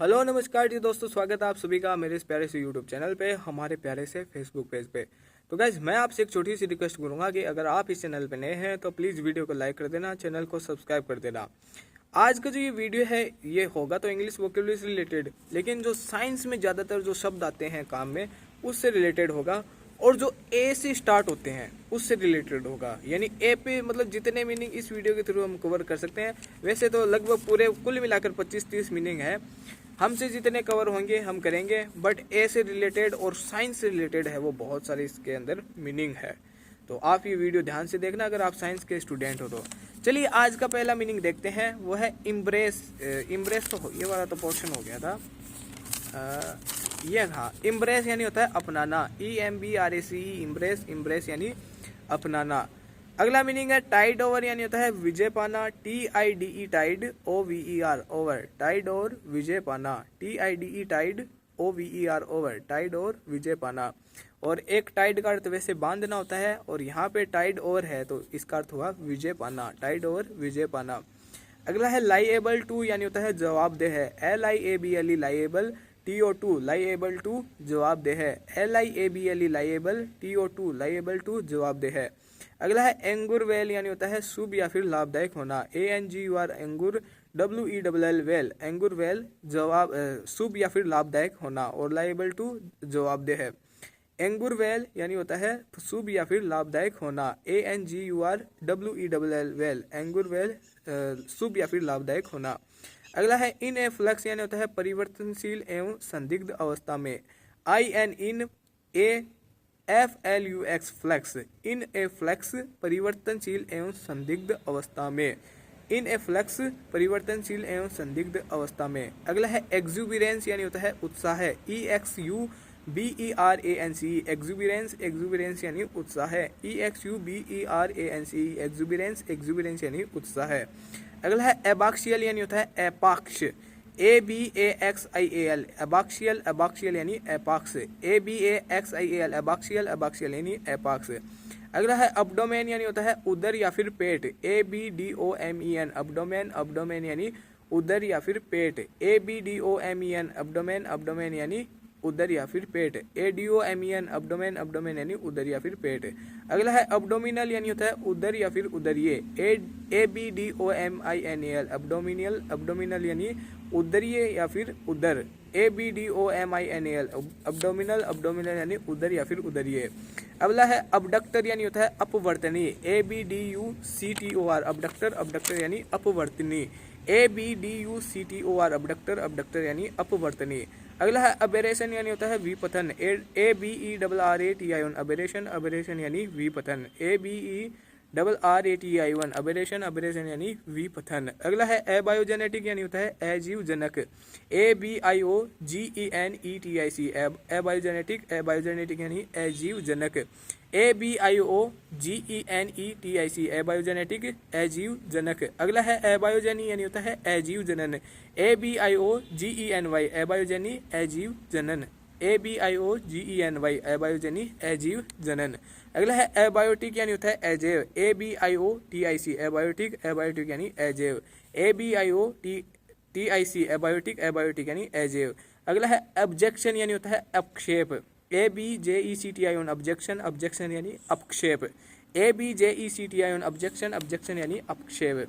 Hello नमस्कार जी दोस्तों, स्वागत है आप सभी का मेरे इस प्यारे से यूट्यूब चैनल पे, हमारे प्यारे से फेसबुक पेज पे। तो गाइज मैं आपसे एक छोटी सी रिक्वेस्ट करूंगा कि अगर आप इस चैनल पे नए हैं तो प्लीज़ वीडियो को लाइक कर देना, चैनल को सब्सक्राइब कर देना। आज का जो ये वीडियो है ये होगा तो इंग्लिश वोकेबुलरी से रिलेटेड, लेकिन जो साइंस में ज़्यादातर जो शब्द आते हैं काम में उससे रिलेटेड होगा, और जो ए से स्टार्ट होते हैं उससे रिलेटेड होगा। यानी ए पे मतलब जितने मीनिंग इस वीडियो के थ्रू हम कवर कर सकते हैं, वैसे तो लगभग पूरे कुल मिलाकर 25-30 मीनिंग है। हमसे जितने कवर होंगे हम करेंगे, बट ए से रिलेटेड और साइंस से रिलेटेड है वो बहुत सारे इसके अंदर मीनिंग है। तो आप ये वीडियो ध्यान से देखना अगर आप साइंस के स्टूडेंट हो तो। चलिए आज का पहला मीनिंग देखते हैं, वो है इम्ब्रेस। इम्ब्रेस तो ये वाला तो पोर्शन हो गया था। ये हाँ, इम्ब्रेस यानी होता है अपनाना। EMBRACE, embrace. इम्ब्रेस यानी अपनाना। अगला मीनिंग है टाइड ओवर, यानी होता है विजय पाना। TIDE tide, OVER over. Tide और विजय पाना। TIDE tide, OVER over. Tide और विजय पाना। और एक टाइड का अर्थ वैसे बांधना होता है, और यहाँ पे टाइड ओवर है तो इसका अर्थ हुआ विजय पाना। टाइड और विजय पाना। अगला है लाइएबल टू, यानी होता है जवाबदेह है। LIABLE लाइएबल। TO2 लाइएबल टू जवाबदेह है। LIABLE लाइएबल। TO2 लाइएबल टू जवाबदेह है। अगला है एंगुर वेल, यानी होता है शुभ या फिर लाभदायक होना। ANGUR augur, WELL well. Augur well जवाब शुभ या फिर लाभदायक होना, और लाइएबल टू जवाबदेह है। एंगुर वेल यानी होता है शुभ या फिर लाभदायक होना। ANGUR WELL well. Augur well शुभ या फिर लाभदायक होना। अगला है इन ए फ्लक्स, यानी होता है परिवर्तनशील एवं संदिग्ध अवस्था में। INAFLUX flux. In a flux परिवर्तनशील एवं संदिग्ध अवस्था में। इन ए फ्लक्स परिवर्तनशील एवं संदिग्ध अवस्था में। अगला है एक्सुबिरेंस, यानी होता है उत्साह है। EXUBERANCE एक्सुबिरेंस। एक्सुबिरेंस यानी उत्साह है। EXUBERANCE एक्सुबिरेंस। एक्सुबिरेंस यानी उत्साह है। अगला है एबाक्सियल, यानी होता है एपाक्ष। ABAXIAL एबाक्सियल। एबाक्सियल यानी एपाक्स। ABAXIAL एबाक्सियल। एबाक्सियल यानी एपाक्स। अगला है अब्डोमेन, यानी होता है उदर या फिर पेट। ABDOMEN abdomen. अब्डोमेन यानी उदर या फिर पेट। ABDOMEN abdomen. अब्डोमेन यानी उदर या फिर पेट। ADOMEN abdomen. अब्डोमेन यानी उदर या फिर पेट। अगला है अब्डोमिनल, यानी होता है उदर या फिर उदरीय। ABDOMINAL अब्डोमिनियल। अब्डोमिनल यानी उदरीय या फिर उदर। ABDOMINAL abdominal. अब्डोमिनल यानी उदर या फिर उदरीय। अगला है अबडक्टर, यानी होता है अपवर्तनी। ABDUCTOR abductor. अबडक्टर यानी अपवर्तनी। ABDUCTOR abductor. अबडक्टर यानी अपवर्तनी। अगला है अबेरेशन, यानी होता है विपतन। ABERRATION अबेरेशन। अबेरेशन यानी विपतन। ABERRATION अबेरेशन। अबेरेशन यानी विपतन। अगला है एबायोजेनेटिक, यानी होता है अजीव जनक। ABIOGENETIC एबायोजेनेटिक। एबायोजेनेटिक यानी अजीव जनक। ABIOGENETIC एबायोजेनेटिक अजीव जनक। अगला है एबायोजेनी, यानी होता है अजीव जनन। ABIOGENY एबायोजेनी अजीव जनन। ABIOGENY एबायोजेनी अजीव जनन। अगला है एबायोटिक, यानी होता है अजैव। ABIOTIC abiotic. एबायोटिक यानी अजैव। ABIOTIC abiotic. एबायोटिक यानी अजैव। अगला है ऑब्जेक्शन, यानी होता है अपक्षेप। ABJECTION objection. ऑब्जेक्शन यानी अपक्षेप। ABJECTION objection. ऑब्जेक्शन यानी अपक्षेप।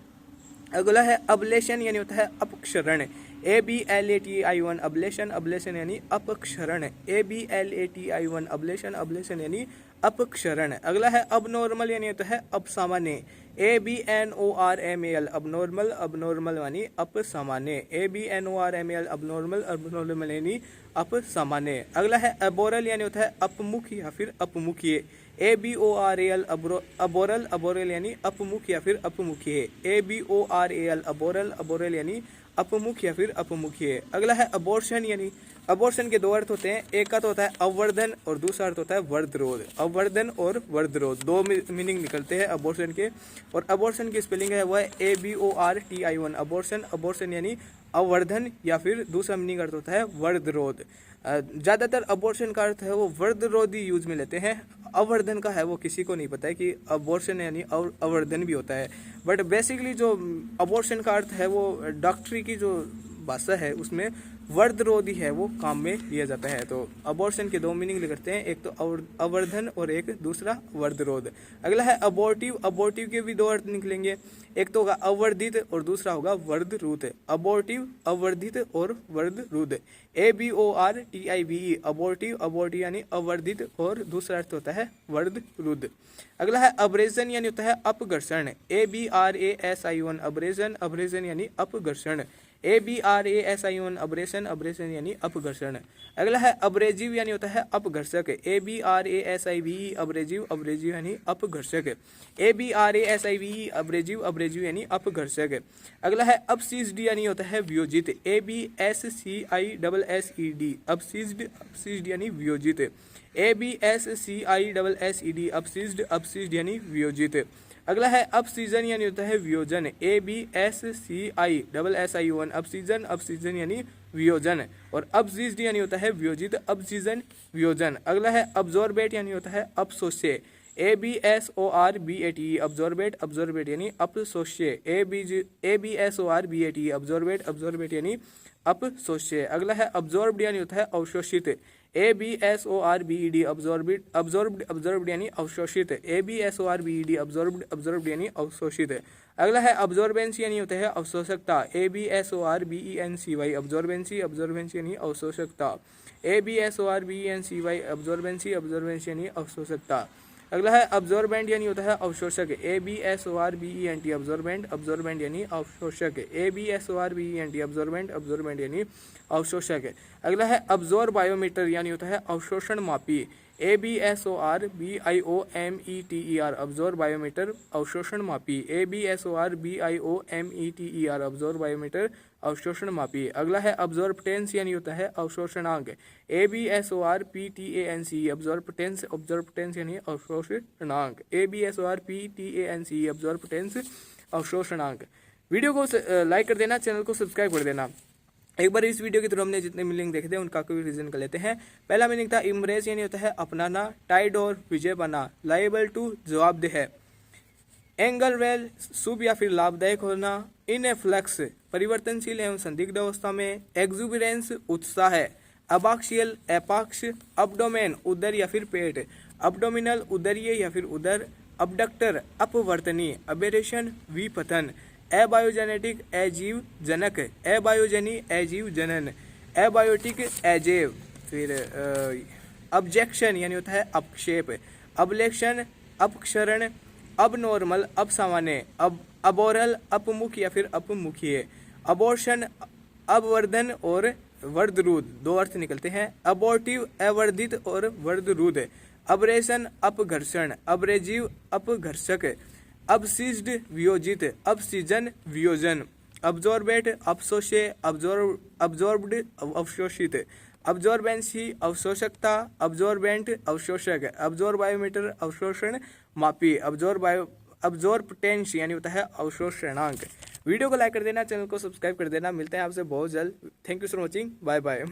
अगला है अबलेशन, यानी होता है अपक्षरण। ABLATION अबलेशन। अबलेशन यानी अपक्षरण। ABLATION अबलेशन। अबलेशन यानी अपक्षरण। अगला है अबनॉर्मल, यानी होता है अपसामान्य। ABNORMAL abnormal. अबनॉर्मल यानी अपसामान्य। ABNORMAL abnormal. अबनॉर्मल यानी अपसामान्य। अगला है अबोरल, यानी होता है अपमुख या फिर अपमुखीय। ABORAL aboral. अबोरल यानी अपमुख या फिर अपमुखीय। ABORAL aboral. अबोरल यानी अपमुख या फिर अपमुखीय। अगला है अबॉर्शन, यानी अबॉर्शन के दो अर्थ होते हैं, एक का तो होता है अवर्धन और दूसरा अर्थ होता है वर्धरोध। अवर्धन और वर्धरोध दो मीनिंग निकलते हैं अबॉर्शन के, और अबॉर्शन की स्पेलिंग है वह ABORTION अबॉर्शन। अबॉर्शन यानी अवर्धन या फिर दूसरा मीनिंग अर्थ होता है वर्धरोध। ज़्यादातर अबॉर्शन का अर्थ है वो वर्धरोधी यूज में लेते हैं। अवर्धन का है वो किसी को नहीं पता है कि अबॉर्शन यानी अवर्धन भी होता है, बट बेसिकली जो अबॉर्शन का अर्थ है वो डॉक्टरी की जो भाषा है उसमें वर्धरोधी है वो काम में लिया जाता है। तो अबॉर्शन के दो मीनिंग करते हैं, एक तो अवर्धन और एक दूसरा वर्धरोध। अगला है अबॉर्टिव। अबॉर्टिव के भी दो अर्थ निकलेंगे, एक तो होगा अवर्धित और दूसरा होगा वर्धरूध। अबॉर्टिव, अवर्धित और वर्धरूध। ABORTIVE अबॉर्टिव, अबॉर्टिव यानी अवर्धित और दूसरा अर्थ होता है वर्धरूध। अगला है अब्रेजन यानी होता है अपघर्षण। ABRASION अब्रेजन, अब्रेजन यानी अपघर्षण। ABRASION अब्रेशन, अब्रेशन यानी अपघर्षण। अगला है अब्रेजिव यानी होता है अपघर्षक। ABRASIVE अब्रेजिव, अब्रेजिव यानी अपघर्षक। ABRASIVE अब्रेजिव, अब्रेजिव यानी अपघर्षक। अगला है अपसीज्ड यानी होता है वियोजित। ABSCISSED अपसीज्ड, अपसीज्ड यानी वियोजित। ABSCISSED अपसीज्ड, अपसीज्ड यानी वियोजित। अगला है अब सीजन यानी होता है वियोजन। ABSCISSION अब सीजन, अब सीजन यानी वियोजन। और अबसीज्ड यानी होता है वियोजित, अब सीजन वियोजन। अगला है अब्जॉर्बेट यानी होता है अपशोष्य। ABSORBATE अब्जॉर्बेट, अब्जॉर्बेट यानी अपशोष्य। ABSORBATE अब्जॉर्बेट, अब्जॉर्बेट यानी अपशोष्य। अगला है अब्जॉर्ब्ड यानी होता है अवशोषित। ABSORBED अब्जॉर्ब्ड, अब्जॉर्ब्ड, अब्जॉर्ब्ड यानी अवशोषित। ABSORBED अब्जॉर्ब्ड, अब्जॉर्ब्ड यानी अवशोषित। अगला है अब्जॉर्बेंसी यानी होता है अवशोषकता। ABSORBENCY अब्जॉर्बेंसी, अब्जॉर्बेंसी यानी अवशोषकता। ABSORBENCY अब्जॉर्बेंसी, अब्जॉर्बेंसी यानी अवशोषकता। अगला है अब्जॉर्बेंट यानी होता है अवशोषक। ABSORBENT अब्जॉर्बेंट, अब्जॉर्बेंट यानी अवशोषक। ABSORBENT अब्जॉर्बेंट, अब्जॉर्बेंट यानी अवशोषक। अगला है अब्जॉर्ब बायोमीटर यानी होता है अवशोषण मापी। ABSORBIOMETER अब्जॉर्ब बायोमीटर, अवशोषण मापी। ABSORBIOMETER अब्जॉर्ब बायोमीटर, अवशोषण मापी। अगला है अब्जॉर्बटेंस यानी होता है अवशोषणांक। ABSORPTANCE अब्जॉर्बटेंस, अब्जॉर्बटेंस यानी अवशोषणांक। ABSORPTANCE अब्जॉर्बटेंस, अवशोषणांक। वीडियो को लाइक कर देना, चैनल को सब्सक्राइब कर देना। एक बार इस वीडियो के थ्रू हमने जितने मीनिंग देखे थे उनका कोई रीजन कर लेते हैं। पहला मीनिंग था इम्प्रेस यानी होता है अपनाना, टाइड और विजय बना, लाइबल टू जवाबदेह है। एंगल वेल शुभ या फिर लाभदायक होना। इनफ्लक्स परिवर्तनशील एवं संदिग्ध अवस्था में। एक्जुबिरेंस उत्साह है। अबाक्सियल एपाक्ष। अब्डोमेन उदर या फिर पेट। अब्डोमिनल उदरीय या फिर उदर। अबडक्टर अपवर्तनी। अबेरेशन विपतन। एबायोजेनेटिक अजीव जनक। एबायोजनी अजीव जनन। एबायोटिक अजैव। फिर ऑब्जेक्शन यानी होता है अपक्षेप। अबलेक्शन अपक्षरण। अब नॉर्मल अपसामान्य। अबोरल अपमुख या फिर अपमुखीय। अबॉर्शन अवर्धन और वर्धरूध दो अर्थ निकलते हैं। अबॉर्टिव अवर्धित और वर्धरूध। अब्रेशन अपघर्षण। अब्रेजिव अपघर्षक। अबसीज्ड वियोजित। अबसीजन वियोजन। अब्जॉर्बेट अपशोष्य। अब्जॉर्ब्ड अवशोषित। अब्जॉर्बेंसी अवशोषकता। अब्जॉर्बेंट अवशोषक। अब्जॉर्ब बायोमीटर अवशोषण मापी। अब्जॉर्बटेंस यानी होता है अवशोषणांक। वीडियो को लाइक कर देना, चैनल को सब्सक्राइब कर देना। मिलते हैं आपसे बहुत जल्द। Thank you for watching, bye bye.